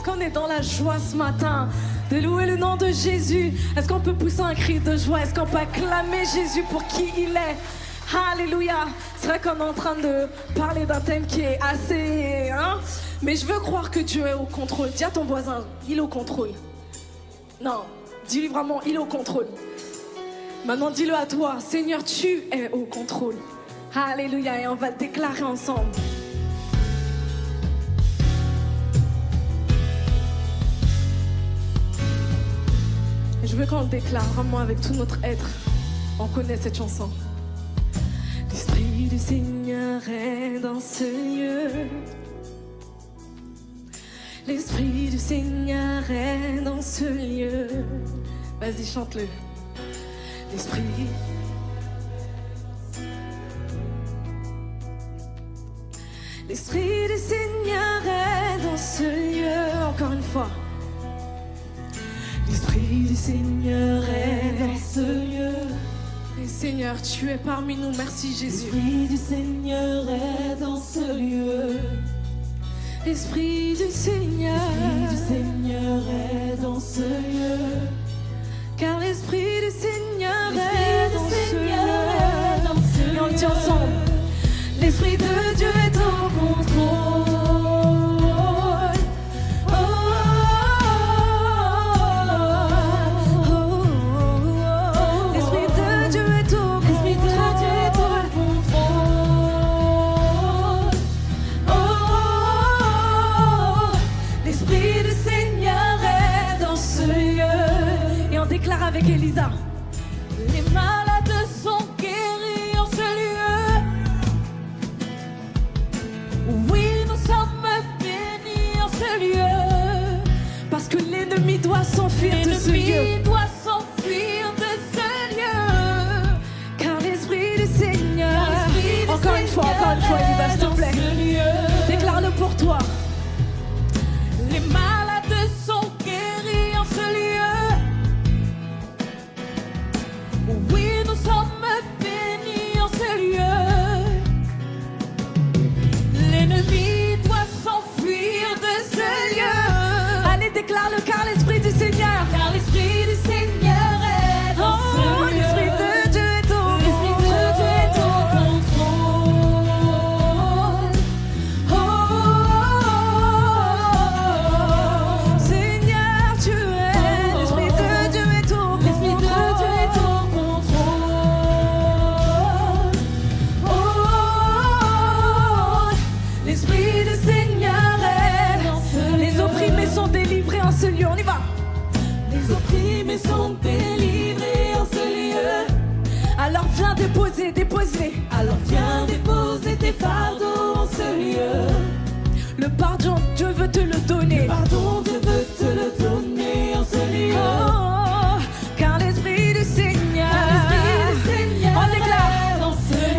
qu'on est dans la joie ce matin de louer le nom de Jésus? Est-ce qu'on peut pousser un cri de joie? Est-ce qu'on peut acclamer Jésus pour qui il est? Alléluia. C'est vrai qu'on est en train de parler d'un thème qui est assez... mais je veux croire que Dieu est au contrôle. Dis à ton voisin, il est au contrôle. Non, dis-lui vraiment, il est au contrôle. Maintenant, dis-le à toi, Seigneur, tu es au contrôle. Alléluia, et on va le déclarer ensemble. Je veux qu'on le déclare vraiment avec tout notre être. On connaît cette chanson. L'Esprit du Seigneur est dans ce lieu. L'Esprit du Seigneur est dans ce lieu. Vas-y, chante-le. L'Esprit. L'Esprit du Seigneur est dans ce lieu. Encore une fois. L'Esprit du Seigneur est dans ce lieu. Et Seigneur, tu es parmi nous. Merci Jésus. L'Esprit du Seigneur est dans ce lieu. L'Esprit du Seigneur. L'Esprit du Seigneur est dans ce lieu. Car l'Esprit du Seigneur est dans ce lieu. Et on le dit ensemble. L'Esprit de Dieu est au contrôle. Avec Elisa. Les malades sont guéris en ce lieu. Oui, nous sommes bénis en ce lieu. Parce que l'ennemi doit s'enfuir de ce lieu. L'ennemi doit s'enfuir de ce lieu. Car l'Esprit du Seigneur. Encore une fois, Elisa, s'il te plaît. Déclare-le pour toi. Les malades sont guéris en ce lieu. Oui, nous sommes bénis en ce lieu. L'ennemi doit s'enfuir de ce lieu. Allez, déclare-le, car l'Esprit du Seigneur. Car l'Esprit du Seigneur est dans ce lieu. L'Esprit de Dieu est au contrôle. Seigneur, tu es. L'Esprit de Dieu est au contrôle. L'Esprit de Dieu est au contrôle. L'Esprit du Seigneur est dans ce lieu. Les opprimés sont délivrés en ce lieu. On y va. Les opprimés sont délivrés en ce lieu. Alors viens déposer. Alors viens déposer tes fardeaux en ce lieu. Le pardon, Dieu veut te le donner. Pardon, Dieu veut te le donner en ce lieu. Oh, car l'Esprit du Seigneur. On déclare.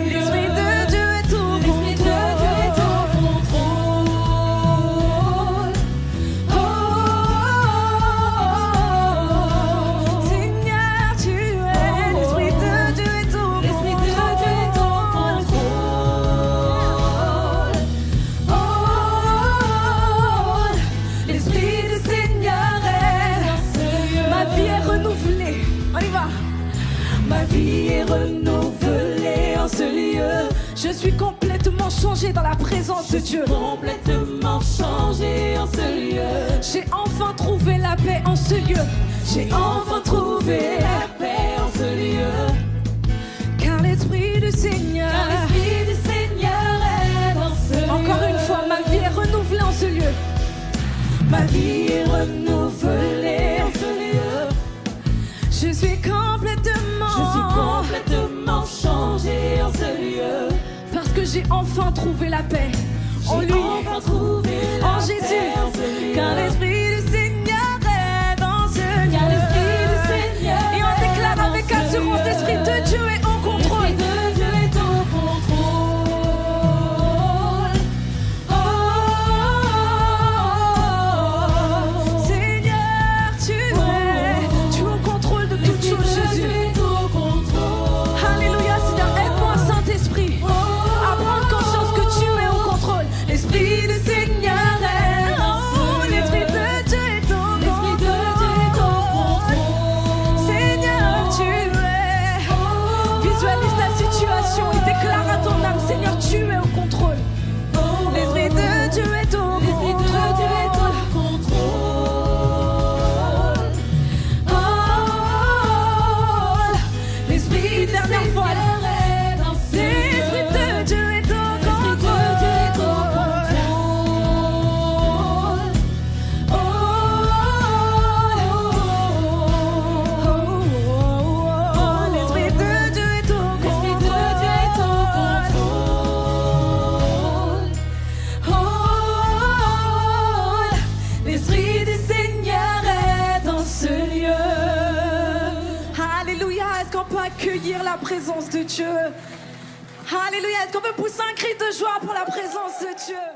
L'Esprit de Dieu est au contrôle. Seigneur, tu es. L'Esprit de Dieu est au contrôle. L'Esprit du Seigneur est. Ma vie est renouvelée. On y va. Ma vie est renouvelée en ce lieu. Je suis complètement changée dans la présence de Dieu. Complètement changé en ce lieu. J'ai enfin trouvé la paix en ce lieu. J'ai enfin trouvé la paix en ce lieu. Car l'Esprit du Seigneur. Car l'Esprit du Seigneur est dans ce lieu. Encore une fois, ma vie est renouvelée en ce lieu. Ma vie est renouvelée en ce lieu. Je suis complètement changé en ce lieu. parce que j'ai enfin trouvé la paix en lui, enfin trouvé la en paix Jésus. en ce lieu. Car l'Esprit du Seigneur est dans ce lieu. Car l'Esprit du Seigneur Et on déclare est dans avec ce assurance, lieu. l'Esprit de Dieu est au contrôle. L'Esprit de Dieu est au contrôle. Seigneur, tu es au contrôle de toutes choses, Jésus. Alléluia, Seigneur, aide-moi, Saint-Esprit, à prendre conscience que tu es au contrôle. L'Esprit du Seigneur est, l'Esprit de accueillir la présence de Dieu. Alléluia. Est-ce qu'on peut pousser un cri de joie pour la présence de Dieu?